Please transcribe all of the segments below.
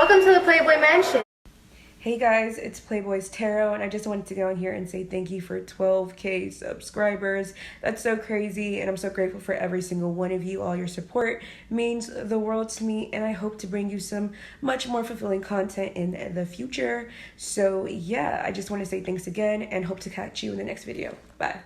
welcome to the Playboy Mansion. Hey guys, it's Playboy's Tarot, and I just wanted to go in here and say thank you for 12K subscribers. That's so crazy, and I'm so grateful for every single one of you. All your support means the world to me, and I hope to bring you some much more fulfilling content in the future. So yeah, I just want to say thanks again, and hope to catch you in the next video. Bye.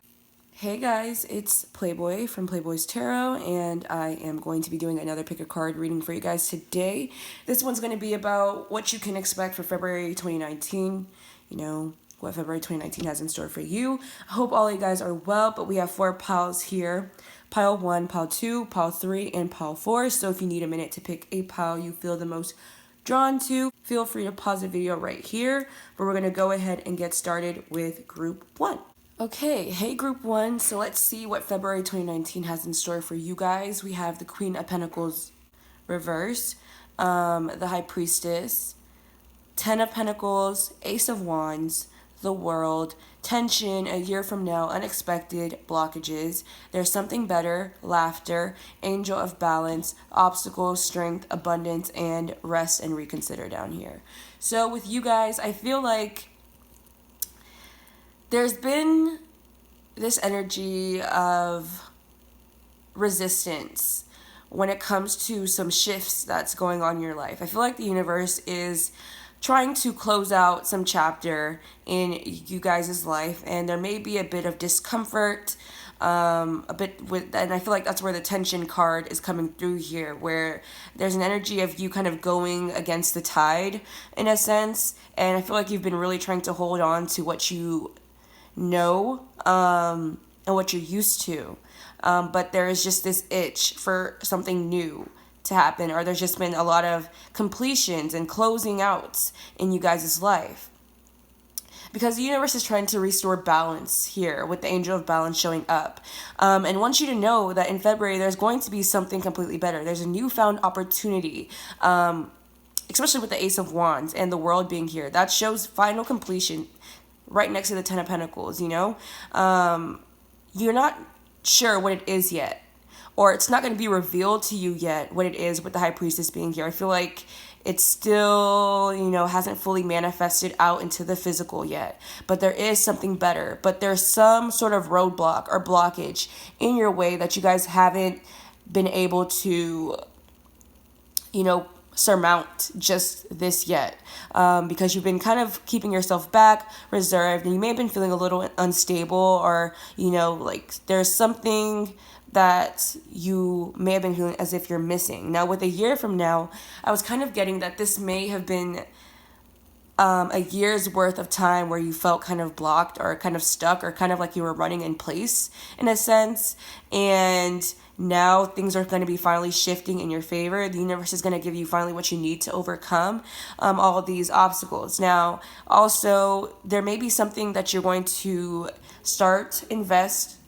Hey guys, it's Playboy from Playboy's Tarot, and I am going to be doing another pick a card reading for you guys today. This one's going to be about what you can expect for February 2019, you know, what February 2019 has in store for you. I hope all you guys are well, but we have 4 piles here. Pile 1, pile 2, pile 3, and pile 4, so if you need a minute to pick a pile you feel the most drawn to, feel free to pause the video right here, but we're going to go ahead and get started with group 1. Okay, hey group 1, so let's see what February 2019 has in store for you guys. We have the Queen of Pentacles reverse, the High Priestess, 10 of Pentacles, Ace of Wands, the World, tension, a year from now, unexpected blockages, there's something better, laughter, Angel of Balance, obstacles, strength, abundance, and rest and reconsider down here. So with you guys, I feel like there's been this energy of resistance when it comes to some shifts that's going on in your life. I feel like the universe is trying to close out some chapter in you guys' life, and there may be a bit of discomfort, and I feel like that's where the tension card is coming through here, where there's an energy of you kind of going against the tide in a sense, and I feel like you've been really trying to hold on to what you know and what you're used to, but there is just this itch for something new to happen, or there's just been a lot of completions and closing outs in you guys' life, because the universe is trying to restore balance here with the Angel of Balance showing up, and wants you to know that in February there's going to be something completely better. There's a newfound opportunity, especially with the Ace of Wands and the World being here. That shows final completion right next to the 10 of Pentacles, you know? You're not sure what it is yet, or it's not going to be revealed to you yet what it is with the High Priestess being here. I feel like it still, you know, hasn't fully manifested out into the physical yet, but there is something better, but there's some sort of roadblock or blockage in your way that you guys haven't been able to, you know, surmount just this yet, because you've been kind of keeping yourself back, reserved, and you may have been feeling a little unstable, or, you know, like there's something that you may have been feeling as if you're missing. Now with a year from now, I was kind of getting that this may have been a year's worth of time where you felt kind of blocked or kind of stuck, or kind of like you were running in place in a sense, and now things are going to be finally shifting in your favor. The universe is going to give you finally what you need to overcome all of these obstacles. Now, also, there may be something that you're going to invest,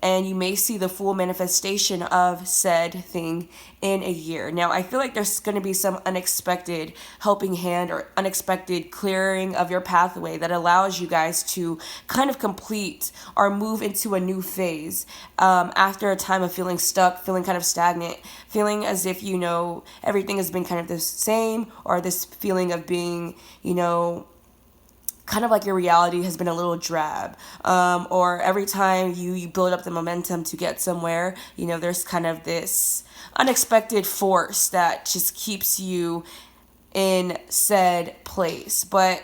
and you may see the full manifestation of said thing in a year. Now, I feel like there's going to be some unexpected helping hand or unexpected clearing of your pathway that allows you guys to kind of complete or move into a new phase after a time of feeling stuck, feeling kind of stagnant, feeling as if, you know, everything has been kind of the same, or this feeling of being, you know, kind of like your reality has been a little drab, or every time you build up the momentum to get somewhere, you know, there's kind of this unexpected force that just keeps you in said place. But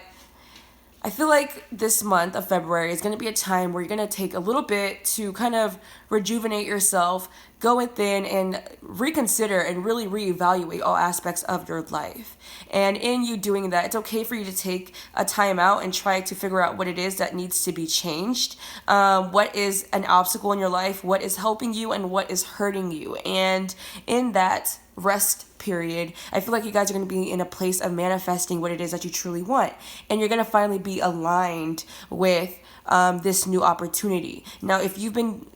I feel like this month of February is going to be a time where you're going to take a little bit to kind of rejuvenate yourself, go within and reconsider and really reevaluate all aspects of your life. And in you doing that, it's okay for you to take a time out and try to figure out what it is that needs to be changed. What is an obstacle in your life? What is helping you and what is hurting you? And in that rest period, I feel like you guys are going to be in a place of manifesting what it is that you truly want, and you're going to finally be aligned with this new opportunity. Now, if you've been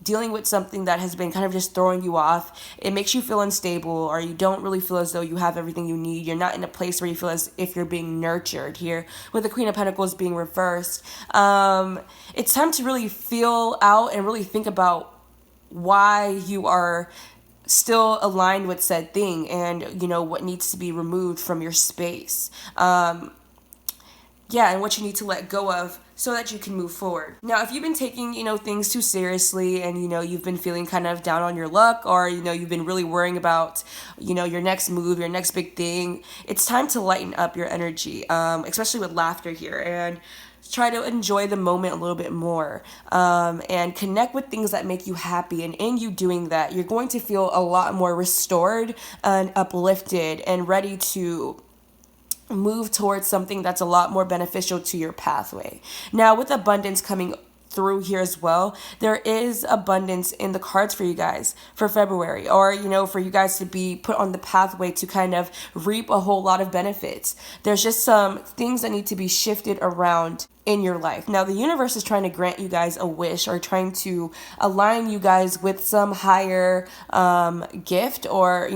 dealing with something that has been kind of just throwing you off, it makes you feel unstable, or you don't really feel as though you have everything you need, you're not in a place where you feel as if you're being nurtured here with the Queen of Pentacles being reversed, it's time to really feel out and really think about why you are still aligned with said thing, and what needs to be removed from your space. Yeah, and what you need to let go of so that you can move forward. Now, if you've been taking, things too seriously, and, you've been feeling kind of down on your luck, or, you've been really worrying about, your next move, your next big thing, it's time to lighten up your energy, especially with laughter here, and try to enjoy the moment a little bit more, and connect with things that make you happy. And in you doing that, you're going to feel a lot more restored and uplifted and ready to move towards something that's a lot more beneficial to your pathway. Now, with abundance coming through here as well, there is abundance in the cards for you guys for February, or for you guys to be put on the pathway to kind of reap a whole lot of benefits. There's just some things that need to be shifted around in your life. Now, the universe is trying to grant you guys a wish, or trying to align you guys with some higher gift, or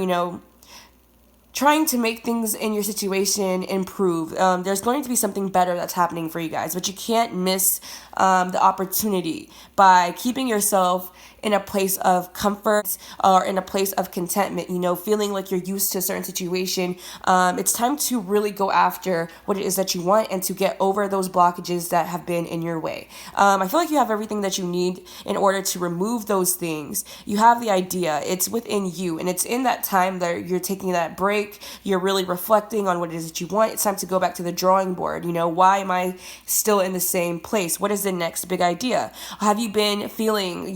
trying to make things in your situation improve. There's going to be something better that's happening for you guys, but you can't miss the opportunity by keeping yourself in a place of comfort, or in a place of contentment, feeling like you're used to a certain situation. It's time to really go after what it is that you want, and to get over those blockages that have been in your way. I feel like you have everything that you need in order to remove those things. You have the idea, it's within you, and it's in that time that you're taking that break, you're really reflecting on what it is that you want. It's time to go back to the drawing board. Why am I still in the same place? What is the next big idea? Have you been feeling,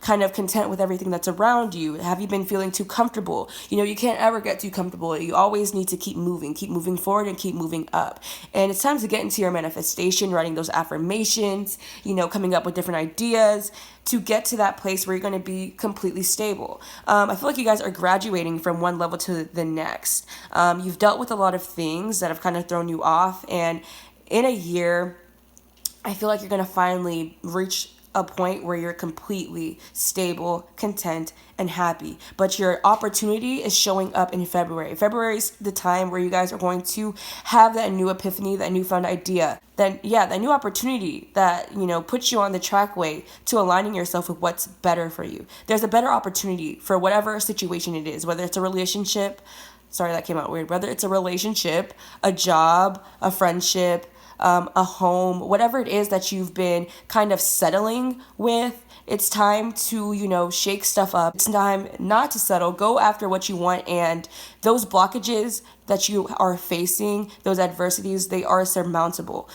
kind of content with everything that's around you? Have you been feeling too comfortable? You can't ever get too comfortable. You always need to keep moving forward, and keep moving up. And it's time to get into your manifestation, writing those affirmations, coming up with different ideas to get to that place where you're going to be completely stable. I feel like you guys are graduating from one level to the next. You've dealt with a lot of things that have kind of thrown you off, and in a year, I feel like you're going to finally reach a point where you're completely stable, content, and happy. But your opportunity is showing up in February. February is the time where you guys are going to have that new epiphany, that newfound idea, that new opportunity that, puts you on the trackway to aligning yourself with what's better for you. There's a better opportunity for whatever situation it is, whether it's a relationship, sorry, that came out weird, whether it's a relationship, a job, a friendship, a home, whatever it is that you've been kind of settling with. It's time to, shake stuff up. It's time not to settle. Go after what you want. And those blockages that you are facing, those adversities, they are surmountable.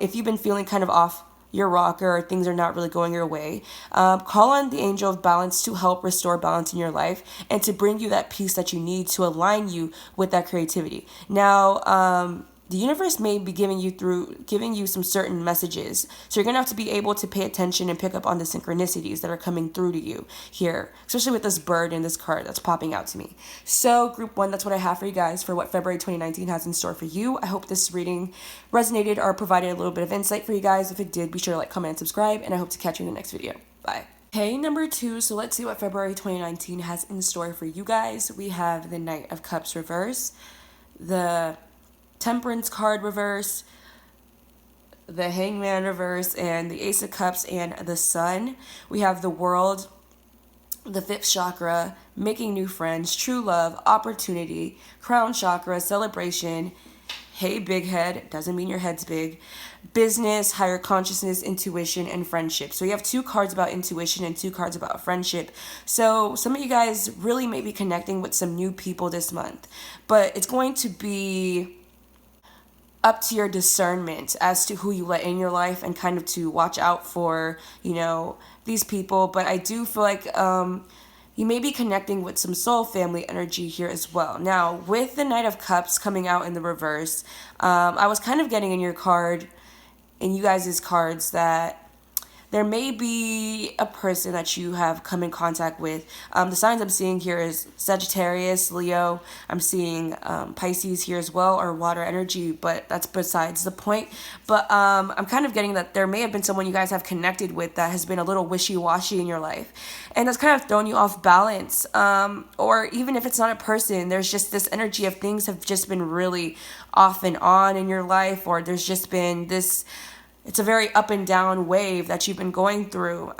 If you've been feeling kind of off your rocker, or things are not really going your way, call on the angel of balance to help restore balance in your life, and to bring you that peace that you need to align you with that creativity. Now, the universe may be giving you some certain messages. So you're going to have to be able to pay attention and pick up on the synchronicities that are coming through to you here, especially with this bird and this card that's popping out to me. So group 1, that's what I have for you guys for what February 2019 has in store for you. I hope this reading resonated or provided a little bit of insight for you guys. If it did, be sure to like, comment, and subscribe, and I hope to catch you in the next video. Bye. Okay, number 2, so let's see what February 2019 has in store for you guys. We have the Knight of Cups reverse, the Temperance card reverse, the Hangman reverse, and the Ace of Cups and the Sun. We have the World, the 5th chakra, making new friends, true love, opportunity, crown chakra, celebration, hey big head, doesn't mean your head's big, business, higher consciousness, intuition, and friendship. So you have 2 cards about intuition and 2 cards about friendship. So some of you guys really may be connecting with some new people this month, but it's going to be up to your discernment as to who you let in your life, and kind of to watch out for, these people. But I do feel like you may be connecting with some soul family energy here as well. Now, with the Knight of Cups coming out in the reverse, I was kind of getting in your card, in you guys' cards, that there may be a person that you have come in contact with. The signs I'm seeing here is Sagittarius, Leo. I'm seeing Pisces here as well, or water energy, but that's besides the point. But I'm kind of getting that there may have been someone you guys have connected with that has been a little wishy-washy in your life, and that's kind of thrown you off balance. Or even if it's not a person, there's just this energy of things have just been really off and on in your life, or there's just been this, it's a very up and down wave that you've been going through.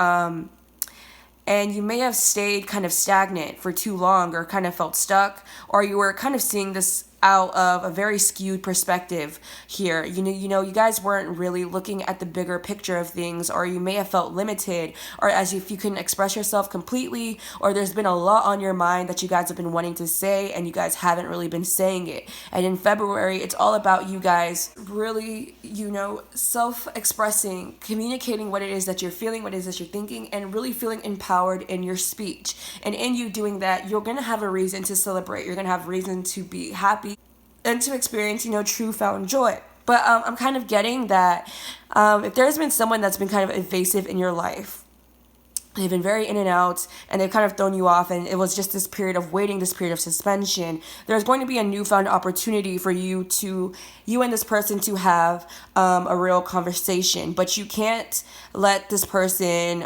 and you may have stayed kind of stagnant for too long or kind of felt stuck, or you were kind of seeing this out of a very skewed perspective here. You guys weren't really looking at the bigger picture of things, or you may have felt limited, or as if you couldn't express yourself completely, or there's been a lot on your mind that you guys have been wanting to say and you guys haven't really been saying it. And in February, it's all about you guys really, self-expressing, communicating what it is that you're feeling, what it is that you're thinking, and really feeling empowered in your speech. And in you doing that, you're going to have a reason to celebrate. You're going to have reason to be happy and to experience, true found joy. But I'm kind of getting that if there's been someone that's been kind of evasive in your life, they've been very in and out, and they've kind of thrown you off, and it was just this period of waiting, this period of suspension. There's going to be a newfound opportunity for you and this person to have a real conversation, but you can't let this person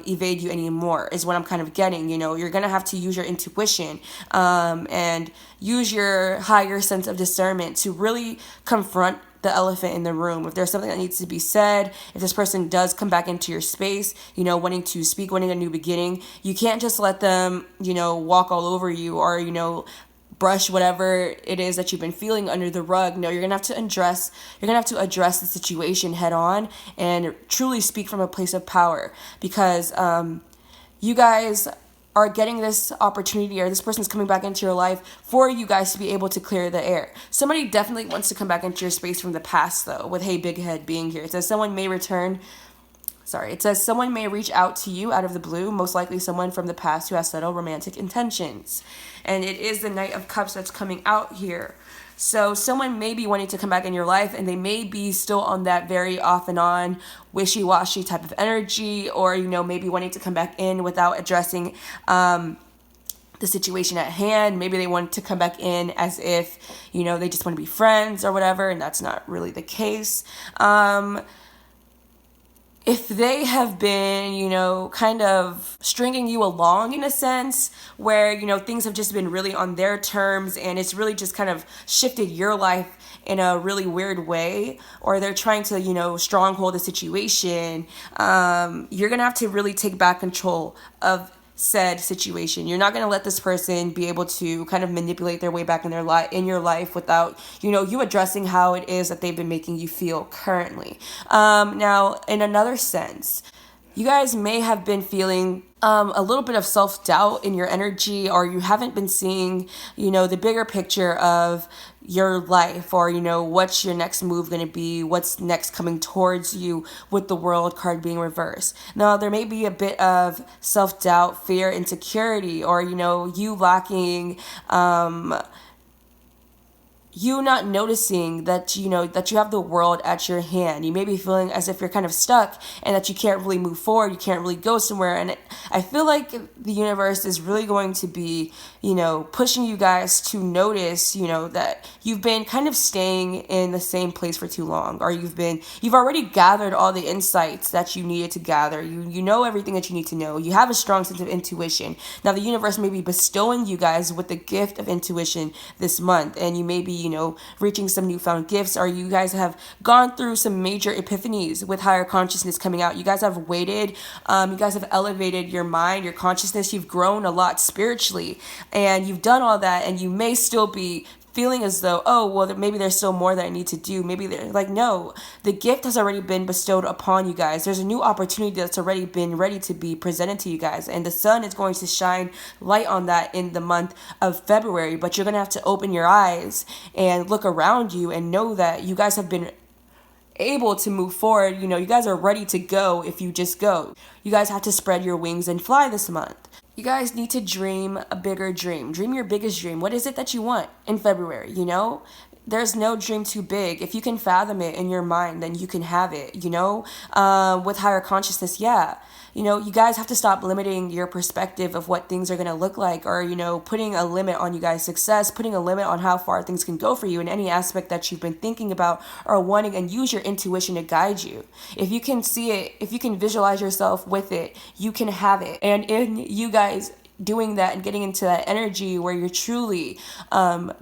evade you anymore, is what I'm kind of getting. You're going to have to use your intuition and use your higher sense of discernment to really confront the elephant in the room. If there's something that needs to be said, if this person does come back into your space, wanting to speak, wanting a new beginning, you can't just let them, walk all over you, or, brush whatever it is that you've been feeling under the rug. No, you're gonna have to address the situation head on and truly speak from a place of power, because you guys are getting this opportunity, or this person's coming back into your life for you guys to be able to clear the air. Somebody definitely wants to come back into your space from the past, though, with Hey Big Head being here. It says someone may reach out to you out of the blue, most likely someone from the past who has subtle romantic intentions. And it is the Knight of Cups that's coming out here. So someone may be wanting to come back in your life, and they may be still on that very off and on wishy-washy type of energy, or maybe wanting to come back in without addressing the situation at hand. Maybe they want to come back in as if they just want to be friends or whatever, and that's not really the case. If they have been, kind of stringing you along in a sense where, things have just been really on their terms, and it's really just kind of shifted your life in a really weird way, or they're trying to, stronghold the situation, you're going to have to really take back control of said situation. You're not going to let this person be able to kind of manipulate their way back in your life without you addressing how it is that they've been making you feel currently. Now, in another sense, you guys may have been feeling a little bit of self-doubt in your energy, or you haven't been seeing the bigger picture of your life, or what's your next move going to be, what's next coming towards you, with the World card being reversed. Now, there may be a bit of self-doubt, fear, insecurity, or you lacking you not noticing that that you have the world at your hand. You may be feeling as if you're kind of stuck, and that you can't really move forward, you can't really go somewhere. And I feel like the universe is really going to be pushing you guys to notice that you've been kind of staying in the same place for too long, or you've already gathered all the insights that you needed to gather. You know everything that you need to know. You have a strong sense of intuition. Now, the universe may be bestowing you guys with the gift of intuition this month, and you may be reaching some newfound gifts, or you guys have gone through some major epiphanies with higher consciousness coming out. You guys have waited, you guys have elevated your mind, your consciousness, you've grown a lot spiritually, and you've done all that, and you may still be feeling as though, oh, well, maybe there's still more that I need to do. Maybe they're like, no, the gift has already been bestowed upon you guys. There's a new opportunity that's already been ready to be presented to you guys. And the sun is going to shine light on that in the month of February. But you're going to have to open your eyes and look around you and know that you guys have been able to move forward. You guys are ready to go if you just go. You guys have to spread your wings and fly this month. You guys need to dream a bigger dream. Dream your biggest dream. What is it that you want in February, There's no dream too big. If you can fathom it in your mind, then you can have it, with higher consciousness, yeah. You guys have to stop limiting your perspective of what things are going to look like, or, putting a limit on you guys' success, putting a limit on how far things can go for you in any aspect that you've been thinking about or wanting, and use your intuition to guide you. If you can see it, if you can visualize yourself with it, you can have it. And in you guys doing that and getting into that energy where you're truly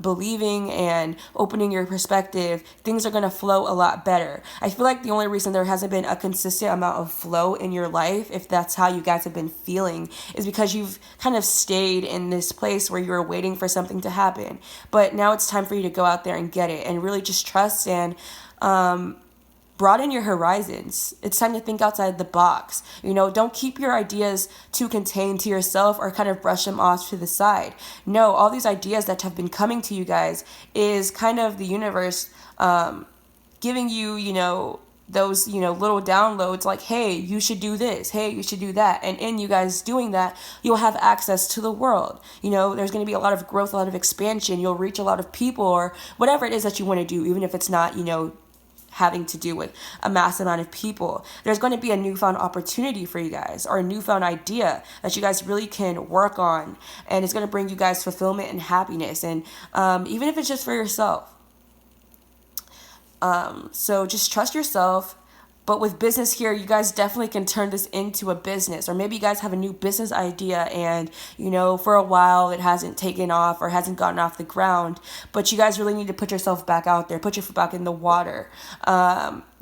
believing and opening your perspective, things are going to flow a lot better. I feel like the only reason there hasn't been a consistent amount of flow in your life, if that's how you guys have been feeling, is because you've kind of stayed in this place where you're waiting for something to happen. But now it's time for you to go out there and get it and really just trust and broaden your horizons. It's time to think outside the box. Don't keep your ideas too contained to yourself or kind of brush them off to the side. No, all these ideas that have been coming to you guys is kind of the universe giving you, those, little downloads like, hey, you should do this. Hey, you should do that. And in you guys doing that, you'll have access to the world. There's going to be a lot of growth, a lot of expansion. You'll reach a lot of people or whatever it is that you want to do, even if it's not, having to do with a mass amount of people. There's going to be a newfound opportunity for you guys or a newfound idea that you guys really can work on, and it's going to bring you guys fulfillment and happiness, and even if it's just for yourself. So just trust yourself. But with business here, you guys definitely can turn this into a business. Or maybe you guys have a new business idea and, for a while it hasn't taken off or hasn't gotten off the ground. But you guys really need to put yourself back out there, put your foot back in the water.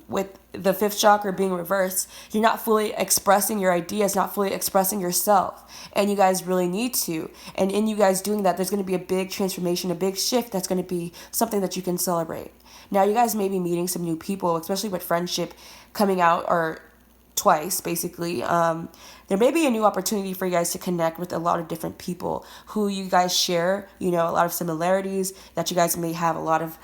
With the fifth chakra being reversed, you're not fully expressing your ideas, not fully expressing yourself. And you guys really need to. And in you guys doing that, there's going to be a big transformation, a big shift that's going to be something that you can celebrate. Now, you guys may be meeting some new people, especially with friendship coming out, or twice, basically. There may be a new opportunity for you guys to connect with a lot of different people who you guys share, a lot of similarities, that you guys may have a lot of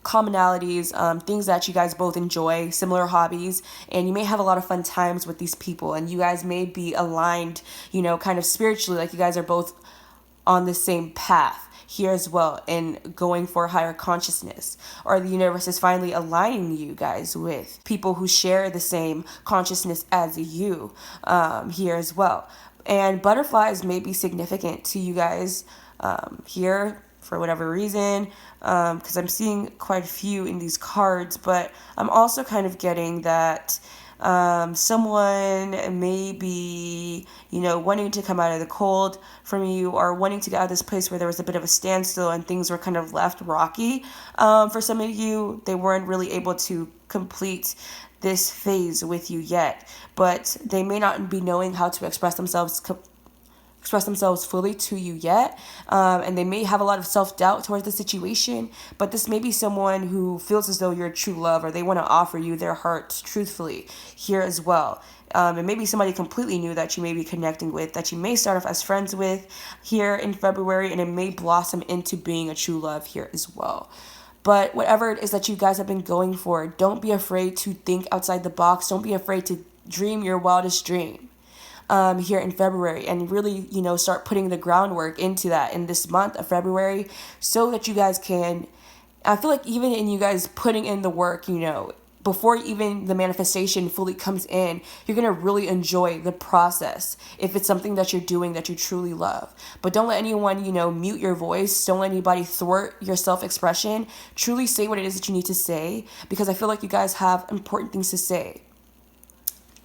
commonalities, things that you guys both enjoy, similar hobbies, and you may have a lot of fun times with these people, and you guys may be aligned, kind of spiritually, like you guys are both on the same path here as well and going for higher consciousness, or the universe is finally aligning you guys with people who share the same consciousness as you here as well. And butterflies may be significant to you guys here for whatever reason, because I'm seeing quite a few in these cards, but I'm also kind of getting that someone may be, wanting to come out of the cold from you, or wanting to get out of this place where there was a bit of a standstill and things were kind of left rocky. For some of you, they weren't really able to complete this phase with you yet, but they may not be knowing how to express themselves fully to you yet, and they may have a lot of self-doubt towards the situation, but this may be someone who feels as though you're a true love, or they want to offer you their heart truthfully here as well. And maybe somebody completely new that you may be connecting with, that you may start off as friends with here in February, and it may blossom into being a true love here as well. But whatever it is that you guys have been going for, don't be afraid to think outside the box. Don't be afraid to dream your wildest dream here in February, and really, start putting the groundwork into that in this month of February, so that you guys can, I feel like even in you guys putting in the work, before even the manifestation fully comes in, you're going to really enjoy the process if it's something that you're doing that you truly love. But don't let anyone, mute your voice. Don't let anybody thwart your self-expression. Truly say what it is that you need to say, because I feel like you guys have important things to say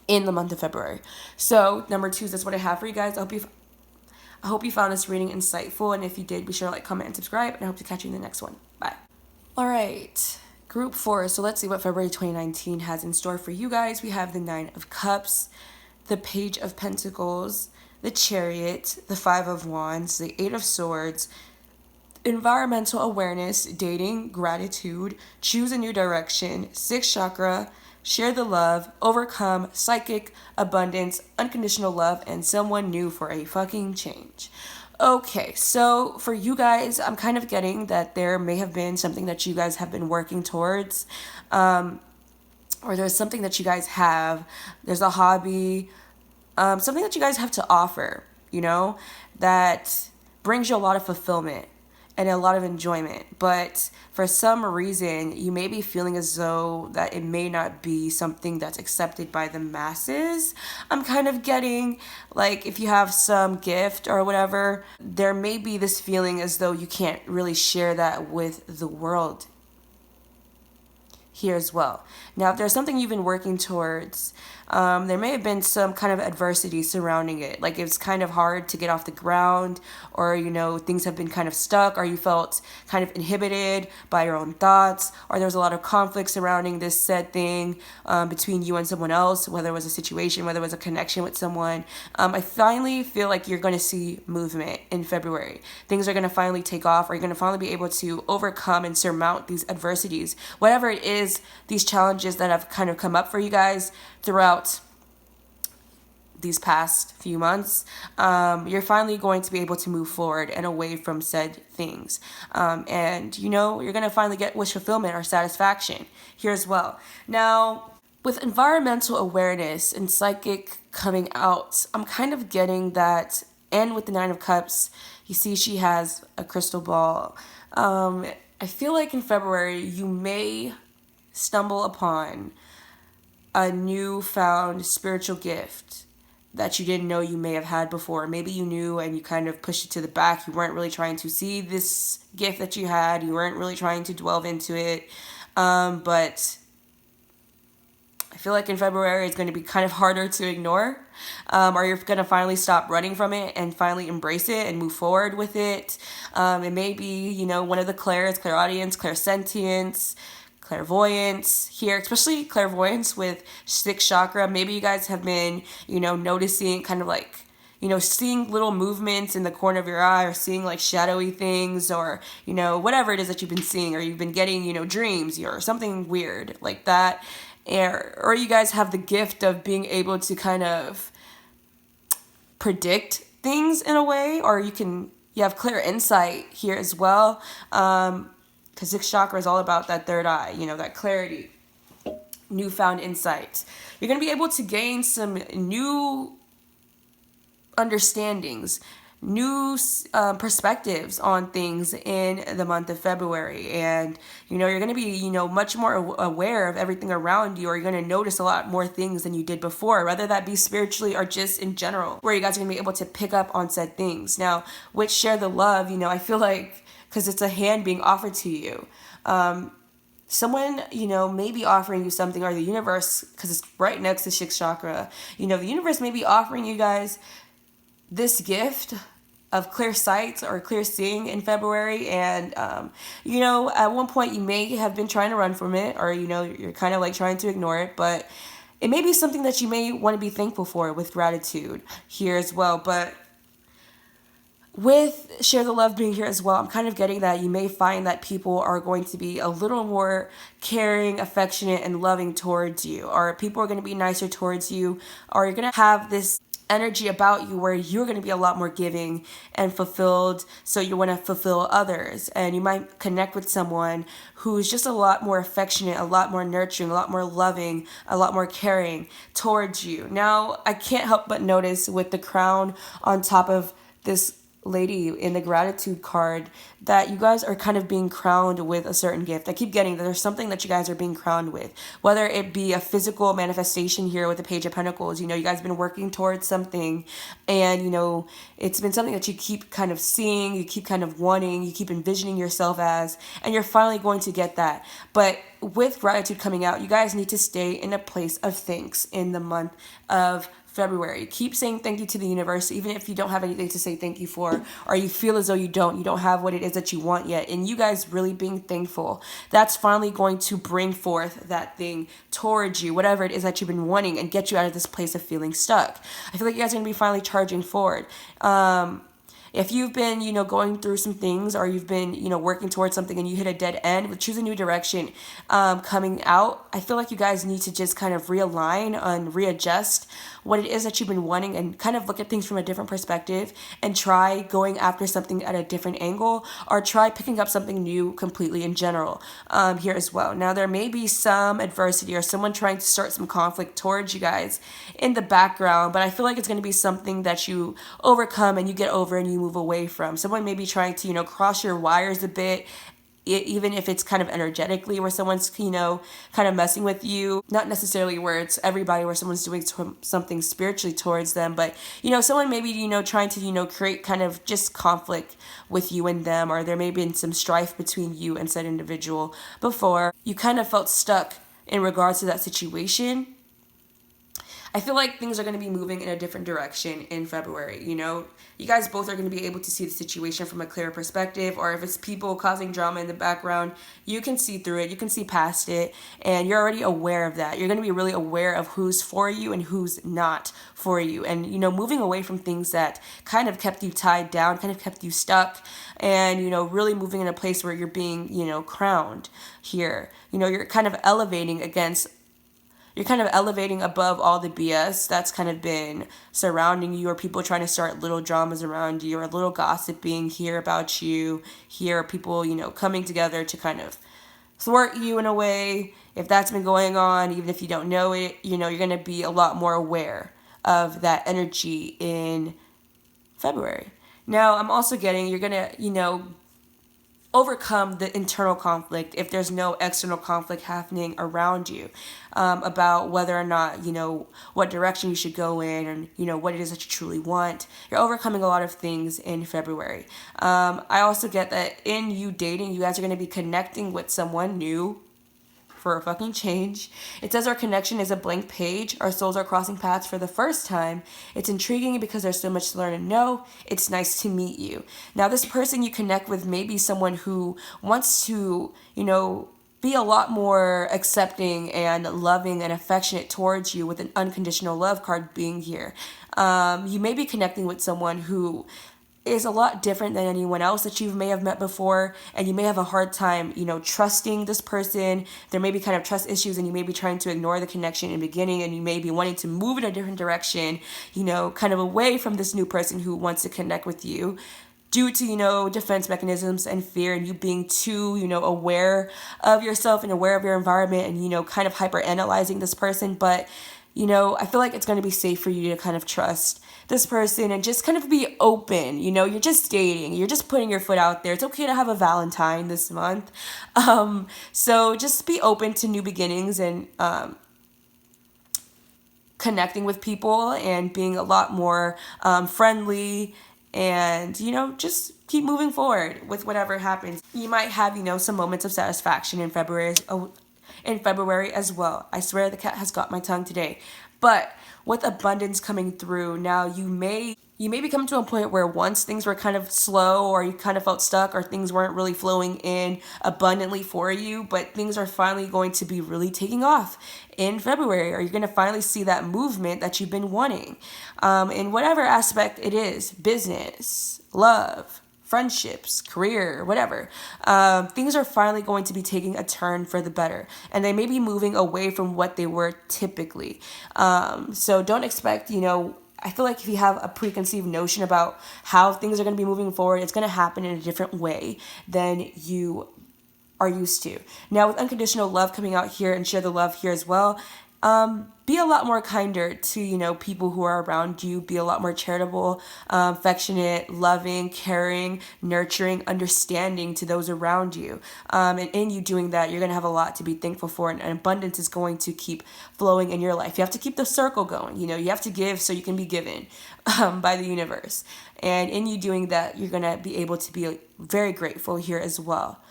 in the month of February. So number 2, that's what I have for you guys. I hope you found this reading insightful, and if you did, be sure to like, comment, and subscribe, and I hope to catch you in the next one. Bye. All right. Group 4, so let's see what February 2019 has in store for you guys. We have the 9 of Cups, the Page of Pentacles, the Chariot, the 5 of Wands, the 8 of Swords, environmental awareness, dating, gratitude, choose a new direction, 6th chakra, share the love, overcome, psychic, abundance, unconditional love, and someone new for a fucking change. Okay, so for you guys, I'm kind of getting that there may have been something that you guys have been working towards, or there's something that you guys have, there's a hobby, something that you guys have to offer, that brings you a lot of fulfillment and a lot of enjoyment, but for some reason you may be feeling as though that it may not be something that's accepted by the masses. I'm kind of getting like, if you have some gift or whatever, there may be this feeling as though you can't really share that with the world here as well. Now, if there's something you've been working towards, there may have been some kind of adversity surrounding it. Like it's kind of hard to get off the ground, or, things have been kind of stuck, or you felt kind of inhibited by your own thoughts, or there was a lot of conflict surrounding this said thing between you and someone else, whether it was a situation, whether it was a connection with someone. I finally feel like you're going to see movement in February. Things are going to finally take off, or you're going to finally be able to overcome and surmount these adversities, whatever it is, these challenges that have kind of come up for you guys throughout these past few months. You're finally going to be able to move forward and away from said things. And you're going to finally get wish fulfillment or satisfaction here as well. Now, with environmental awareness and psychic coming out, I'm kind of getting that, and with the Nine of Cups, you see she has a crystal ball. I feel like in February, you may stumble upon a newfound spiritual gift that you didn't know you may have had before. Maybe you knew and you kind of pushed it to the back. You weren't really trying to see this gift that you had. You weren't really trying to delve into it. But I feel like in February it's going to be kind of harder to ignore. Or you're going to finally stop running from it and finally embrace it and move forward with it. It may be, one of the clairs, clairaudience, clairsentience, clairvoyance here, especially clairvoyance with sixth chakra. Maybe you guys have been, noticing kind of like, seeing little movements in the corner of your eye, or seeing like shadowy things, or, whatever it is that you've been seeing, or you've been getting, dreams or something weird like that. Or you guys have the gift of being able to kind of predict things in a way, or you have clear insight here as well. Because sixth chakra is all about that third eye, that clarity, newfound insight. You're going to be able to gain some new understandings, new perspectives on things in the month of February. And, you're going to be, much more aware of everything around you, or you're going to notice a lot more things than you did before, whether that be spiritually or just in general, where you guys are going to be able to pick up on said things. Now, with Share the Love, I feel like, because it's a hand being offered to you. Someone, may be offering you something, or the universe, because it's right next to sixth chakra, the universe may be offering you guys this gift of clear sight or clear seeing in February. And, at one point you may have been trying to run from it, or, you're kind of like trying to ignore it, but it may be something that you may want to be thankful for with gratitude here as well. But with Share the Love being here as well, I'm kind of getting that you may find that people are going to be a little more caring, affectionate, and loving towards you, or people are going to be nicer towards you, or you're going to have this energy about you where you're going to be a lot more giving and fulfilled, so you want to fulfill others. And you might connect with someone who's just a lot more affectionate, a lot more nurturing, a lot more loving, a lot more caring towards you. Now, I can't help but notice with the crown on top of this lady in the gratitude card that you guys are kind of being crowned with a certain gift. I keep getting that there's something that you guys are being crowned with, whether it be a physical manifestation here with the Page of Pentacles. You guys have been working towards something, and it's been something that you keep kind of seeing, you keep kind of wanting, you keep envisioning yourself as, and you're finally going to get that. But with gratitude coming out, you guys need to stay in a place of thanks in the month of February. Keep saying thank you to the universe, even if you don't have anything to say thank you for, or you feel as though you don't have what it is that you want yet. And you guys really being thankful, that's finally going to bring forth that thing towards you, whatever it is that you've been wanting, and get you out of this place of feeling stuck. I feel like you guys are going to be finally charging forward. If you've been, going through some things, or you've been, working towards something and you hit a dead end, with Choose a New Direction coming out, I feel like you guys need to just kind of realign and readjust what it is that you've been wanting, and kind of look at things from a different perspective, and try going after something at a different angle, or try picking up something new completely in general here as well. Now, there may be some adversity or someone trying to start some conflict towards you guys in the background, but I feel like it's going to be something that you overcome and you get over and you move away from. Someone may be trying to, cross your wires a bit, even if it's kind of energetically, where someone's, kind of messing with you. Not necessarily where it's everybody, where someone's doing something spiritually towards them, but, someone maybe, trying to, create kind of just conflict with you and them, or there may have been some strife between you and said individual before. You kind of felt stuck in regards to that situation. I feel like things are going to be moving in a different direction in February. You know, you guys both are going to be able to see the situation from a clearer perspective, or if it's people causing drama in the background, you can see through it, you can see past it, and you're already aware of that. You're going to be really aware of who's for you and who's not for you. And, you know, moving away from things that kind of kept you tied down, kind of kept you stuck, and, you know, really moving in a place where you're being, you know, crowned here. You know, you're kind of elevating above all the BS that's kind of been surrounding you, or people trying to start little dramas around you, or little gossiping here about you. Here are people, you know, coming together to kind of thwart you in a way. If that's been going on, even if you don't know it, you know, you're going to be a lot more aware of that energy in February. Now, I'm also getting, you're going to, you know, overcome the internal conflict if there's no external conflict happening around you, about whether or not, you know, what direction you should go in, and, you know, what it is that you truly want. You're overcoming a lot of things in February. I also get that in you dating, you guys are going to be connecting with someone new for a fucking change. It says our connection is a blank page. Our souls are crossing paths for the first time. It's intriguing because there's so much to learn and know. It's nice to meet you. Now, this person you connect with may be someone who wants to, you know, be a lot more accepting and loving and affectionate towards you, with an unconditional love card being here. You may be connecting with someone who is a lot different than anyone else that you may have met before, and you may have a hard time, you know, trusting this person. There may be kind of trust issues, and you may be trying to ignore the connection in the beginning, and you may be wanting to move in a different direction, you know, kind of away from this new person who wants to connect with you, due to, you know, defense mechanisms and fear, and you being too, you know, aware of yourself and aware of your environment, and, you know, kind of hyper analyzing this person. But, you know, I feel like it's going to be safe for you to kind of trust this person and just kind of be open. You know, you're just dating, you're just putting your foot out there. It's okay to have a Valentine this month. So just be open to new beginnings, and connecting with people, and being a lot more friendly, and, you know, just keep moving forward with whatever happens. You might have, you know, some moments of satisfaction in February as well. I swear the cat has got my tongue today. But with abundance coming through, now you may be coming to a point where once things were kind of slow, or you kind of felt stuck, or things weren't really flowing in abundantly for you, but things are finally going to be really taking off in February, or you're going to finally see that movement that you've been wanting, in whatever aspect it is: business, love, friendships, career, whatever. Things are finally going to be taking a turn for the better, and they may be moving away from what they were typically. So don't expect, you know, I feel like if you have a preconceived notion about how things are going to be moving forward, it's going to happen in a different way than you are used to. Now, with unconditional love coming out here, and share the love here as well, be a lot more kinder to, you know, people who are around you. Be a lot more charitable, affectionate, loving, caring, nurturing, understanding to those around you. And in you doing that, you're going to have a lot to be thankful for, and abundance is going to keep flowing in your life. You have to keep the circle going. You know, you have to give so you can be given by the universe. And in you doing that, you're going to be able to be very grateful here as well.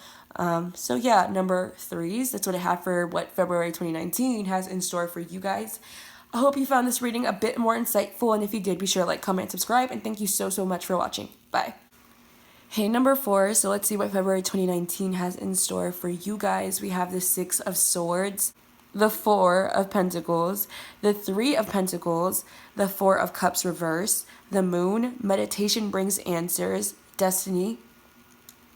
So yeah, number 3s, that's what I have for what February 2019 has in store for you guys. I hope you found this reading a bit more insightful, and if you did, be sure to like, comment, and subscribe, and thank you so much for watching. Bye. Hey, number 4, so let's see what February 2019 has in store for you guys. We have the 6 of Swords, the 4 of Pentacles, the 3 of Pentacles, the 4 of Cups reverse, the Moon, meditation brings answers, destiny,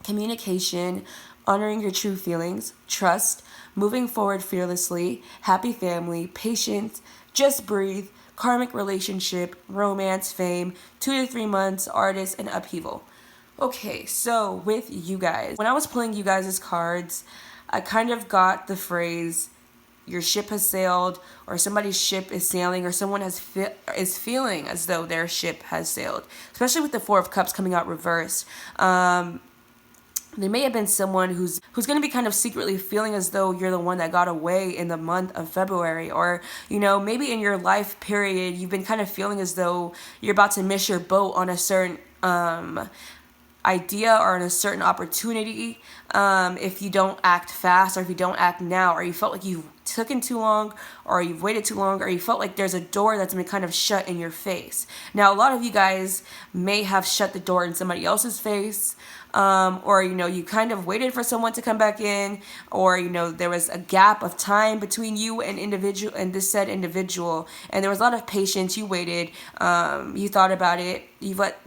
communication, honoring your true feelings, trust, moving forward fearlessly, happy family, patience, just breathe, karmic relationship, romance, fame, 2 to 3 months, artist, and upheaval. Okay, so with you guys, when I was pulling you guys' cards, I kind of got the phrase, your ship has sailed, or somebody's ship is sailing, or someone is feeling as though their ship has sailed, especially with the 4 of Cups coming out reversed. There may have been someone who's going to be kind of secretly feeling as though you're the one that got away in the month of February. Or, you know, maybe in your life period, you've been kind of feeling as though you're about to miss your boat on a certain idea or on a certain opportunity, if you don't act fast, or if you don't act now, or you felt like taken too long, or you've waited too long, or you felt like there's a door that's been kind of shut in your face. Now, a lot of you guys may have shut the door in somebody else's face, or you kind of waited for someone to come back in, or there was a gap of time between you and this said individual, and there was a lot of patience. You waited, you thought about it, you've let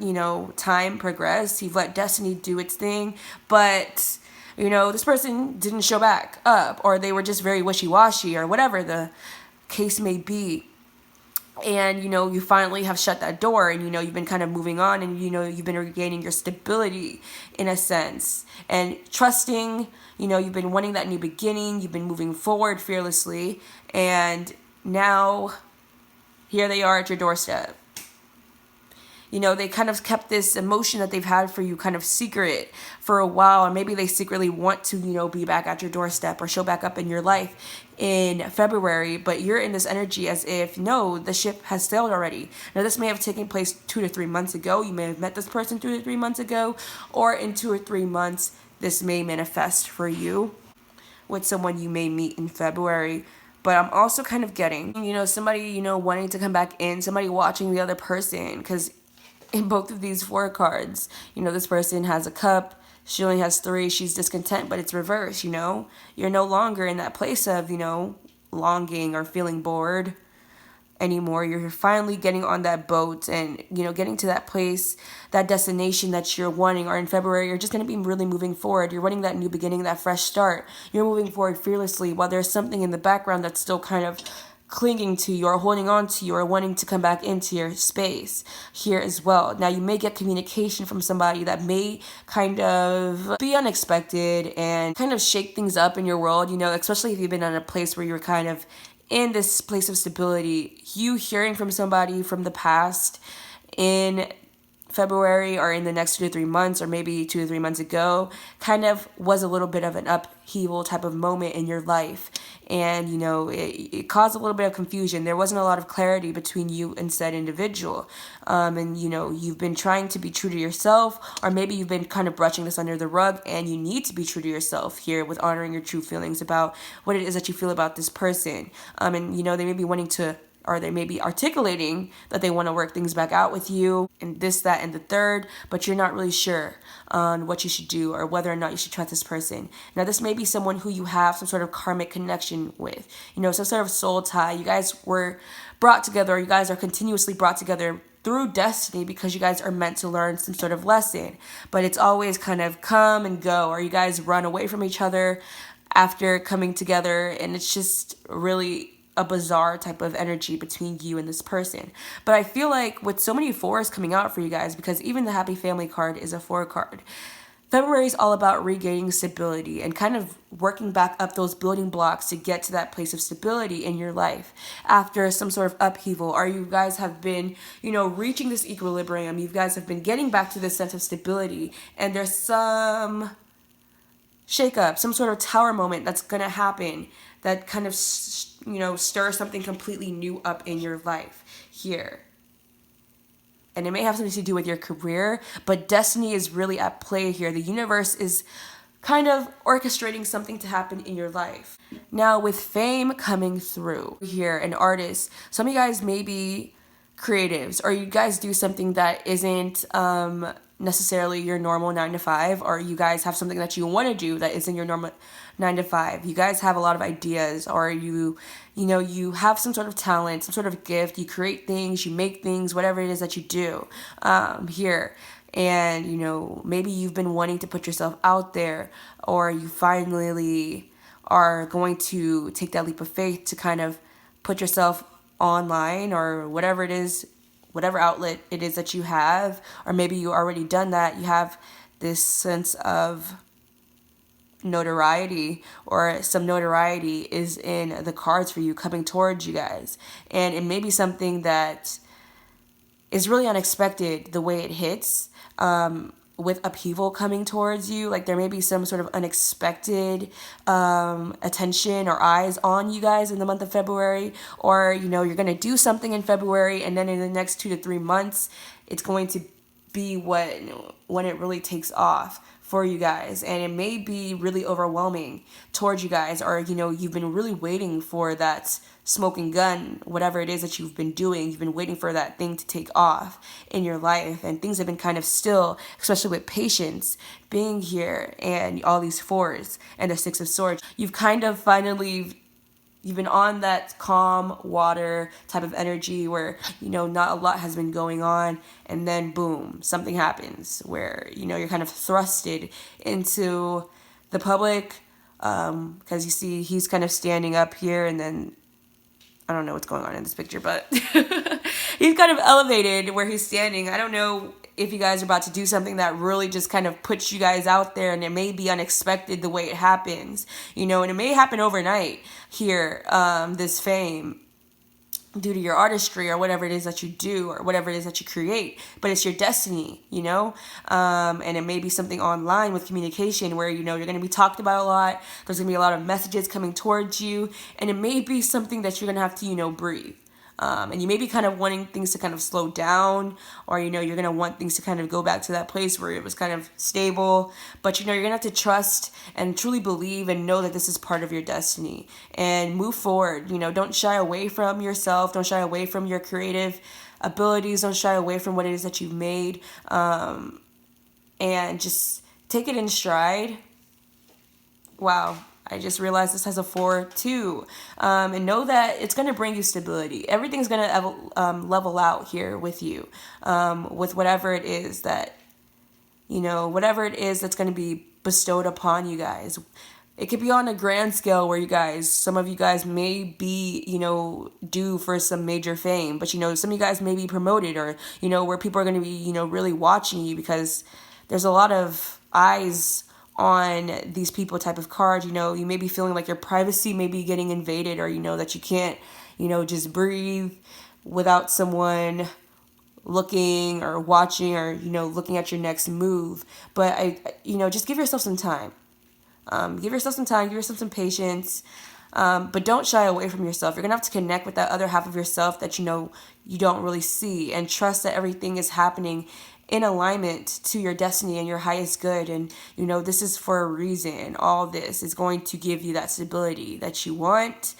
time progress, you've let destiny do its thing, but this person didn't show back up, or they were just very wishy-washy, or whatever the case may be. And you finally have shut that door, and you've been kind of moving on, and you've been regaining your stability in a sense, and trusting. You've been wanting that new beginning, you've been moving forward fearlessly, and now here they are at your doorstep. They kind of kept this emotion that they've had for you kind of secret for a while, or maybe they secretly want to, be back at your doorstep or show back up in your life in February, but you're in this energy as if, no, the ship has sailed already. Now, this may have taken place 2 to 3 months ago. You may have met this person 2 to 3 months ago, or in 2 or 3 months, this may manifest for you with someone you may meet in February. But I'm also kind of getting, somebody, wanting to come back in, somebody watching the other person, because in both of these 4 cards, this person has a cup, she only has 3, she's discontent, but it's reversed, You're no longer in that place of, longing or feeling bored anymore. You're finally getting on that boat and, getting to that place, that destination that you're wanting. Or in February, you're just going to be really moving forward. You're wanting that new beginning, that fresh start. You're moving forward fearlessly while there's something in the background that's still kind of clinging to you or holding on to you or wanting to come back into your space here as well. Now, you may get communication from somebody that may kind of be unexpected and kind of shake things up in your world, especially if you've been in a place where you're kind of in this place of stability. You hearing from somebody from the past in February or in the next 2 to 3 months, or maybe 2 to 3 months ago, kind of was a little bit of an upheaval type of moment in your life. And, it caused a little bit of confusion. There wasn't a lot of clarity between you and said individual. And, you've been trying to be true to yourself, or maybe you've been kind of brushing this under the rug, and you need to be true to yourself here with honoring your true feelings about what it is that you feel about this person. And, they may be wanting to, or they may be articulating that they want to work things back out with you and this, that, and the third, but you're not really sure on what you should do or whether or not you should trust this person. Now, this may be someone who you have some sort of karmic connection with, some sort of soul tie. You guys were brought together, or you guys are continuously brought together through destiny because you guys are meant to learn some sort of lesson. But it's always kind of come and go, or you guys run away from each other after coming together, and it's just really a bizarre type of energy between you and this person. But I feel like with so many 4s coming out for you guys, because even the Happy Family card is a 4 card, February is all about regaining stability and kind of working back up those building blocks to get to that place of stability in your life after some sort of upheaval. Or you guys have been, reaching this equilibrium. You guys have been getting back to this sense of stability, and there's some shake up, some sort of tower moment that's going to happen that kind of, stir something completely new up in your life here. And it may have something to do with your career, but destiny is really at play here. The universe is kind of orchestrating something to happen in your life. Now, with fame coming through here, an artist, some of you guys may be creatives, or you guys do something that isn't necessarily your normal 9 to 5, or you guys have something that you want to do that isn't your normal 9 to 5. You guys have a lot of ideas, or you have some sort of talent, some sort of gift. You create things, you make things, whatever it is that you do here. And, maybe you've been wanting to put yourself out there, or you finally are going to take that leap of faith to kind of put yourself online, or whatever it is, whatever outlet it is that you have. Or maybe you already done that. You have this sense of notoriety, or some notoriety is in the cards for you coming towards you guys. And it may be something that is really unexpected the way it hits, with upheaval coming towards you. Like there may be some sort of unexpected attention or eyes on you guys in the month of February, or you're going to do something in February, and then in the next 2 to 3 months it's going to be when it really takes off for you guys, and it may be really overwhelming towards you guys, or you've been really waiting for that smoking gun, whatever it is that you've been doing. You've been waiting for that thing to take off in your life, and things have been kind of still, especially with patience being here and all these fours and the Six of Swords. You've kind of finally, you've been on that calm water type of energy where, not a lot has been going on. And then boom, something happens where, you're kind of thrusted into the public. Because you see, he's kind of standing up here, and then I don't know what's going on in this picture, but he's kind of elevated where he's standing. I don't know if you guys are about to do something that really just kind of puts you guys out there, and it may be unexpected the way it happens, and it may happen overnight here, this fame, due to your artistry or whatever it is that you do or whatever it is that you create, but it's your destiny, and it may be something online with communication where, you're going to be talked about a lot. There's going to be a lot of messages coming towards you, and it may be something that you're going to have to, breathe. And you may be kind of wanting things to kind of slow down, or, you're going to want things to kind of go back to that place where it was kind of stable. But, you're going to have to trust and truly believe and know that this is part of your destiny and move forward. Don't shy away from yourself. Don't shy away from your creative abilities. Don't shy away from what it is that you've made. And just take it in stride. Wow. I just realized this has a 4 too. And know that it's going to bring you stability. Everything's going to level out here with you, with whatever it is that, whatever it is that's going to be bestowed upon you guys. It could be on a grand scale where some of you guys may be, due for some major fame, but, some of you guys may be promoted, or, where people are going to be, really watching you, because there's a lot of eyes on these people type of cards. You may be feeling like your privacy may be getting invaded, or that you can't just breathe without someone looking or watching, or looking at your next move. But just give yourself some time. Give yourself some patience. But don't shy away from yourself. You're gonna have to connect with that other half of yourself that you don't really see, and trust that everything is happening in alignment to your destiny and your highest good. And this is for a reason. All this is going to give you that stability that you want,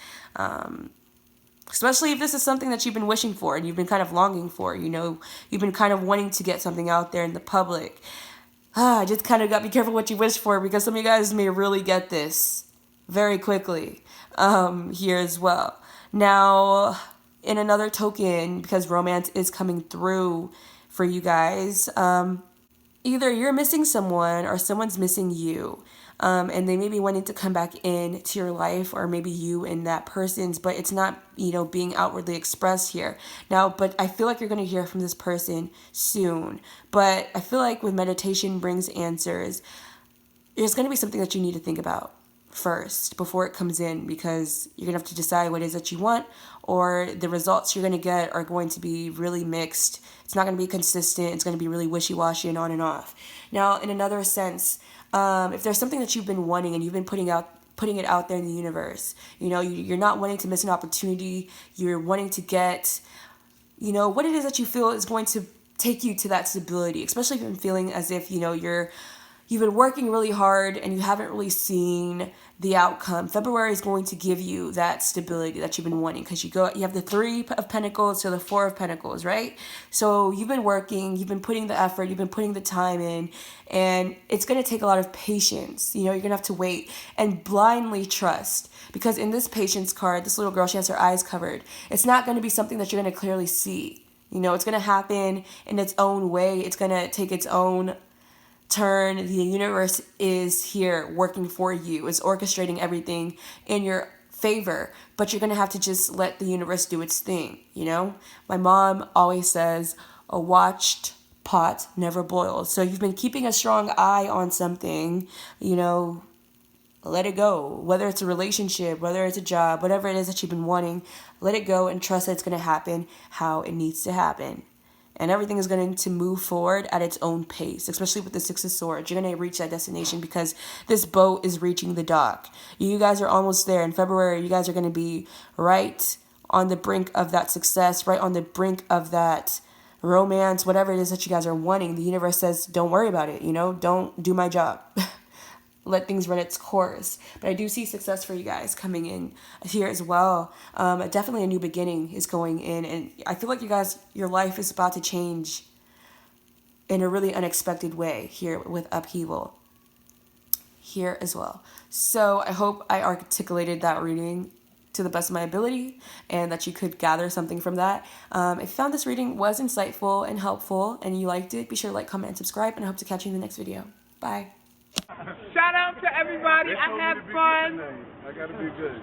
especially if this is something that you've been wishing for and you've been kind of longing for. You've been kind of wanting to get something out there in the public. Just kind of got to be careful what you wish for, because some of you guys may really get this very quickly here as well. Now, in another token, because romance is coming through for you guys, either you're missing someone or someone's missing you, and they may be wanting to come back into your life, or maybe you and that person's, but it's not being outwardly expressed here now. But I feel like you're going to hear from this person soon. But I feel like when meditation brings answers, there's going to be something that you need to think about first before it comes in, because you're gonna have to decide what it is that you want, or the results you're gonna get are going to be really mixed. It's not gonna be consistent. It's gonna be really wishy-washy and on and off. Now, in another sense, if there's something that you've been wanting and you've been putting it out there in the universe, you're not wanting to miss an opportunity. You're wanting to get, what it is that you feel is going to take you to that stability, especially if you've been feeling as if, you've been working really hard and you haven't really seen the outcome. February is going to give you that stability that you've been wanting, because you have the 3 of Pentacles to the 4 of Pentacles, right? So you've been working, you've been putting the effort, you've been putting the time in, and it's going to take a lot of patience. You're going to have to wait and blindly trust, because in this patience card, this little girl, she has her eyes covered. It's not going to be something that you're going to clearly see. It's going to happen in its own way. It's going to take its own turn. The universe is here working for you. It's orchestrating everything in your favor, but you're going to have to just let the universe do its thing. My mom always says, a watched pot never boils. So you've been keeping a strong eye on something, let it go. Whether it's a relationship, whether it's a job, whatever it is that you've been wanting, let it go and trust that it's going to happen how it needs to happen. And everything is going to move forward at its own pace, especially with the 6 of Swords. You're going to reach that destination because this boat is reaching the dock. You guys are almost there. In February, you guys are going to be right on the brink of that success, right on the brink of that romance, whatever it is that you guys are wanting, the universe says, don't worry about it, don't do my job. Let things run its course. But I do see success for you guys coming in here as well. Definitely a new beginning is going in, and I feel like you guys, your life is about to change in a really unexpected way here with upheaval here as well. So I hope I articulated that reading to the best of my ability and that you could gather something from that. If you found this reading was insightful and helpful and you liked it, be sure to like, comment, and subscribe, and I hope to catch you in the next video. Bye. Shout out to everybody. I had fun. I gotta be good.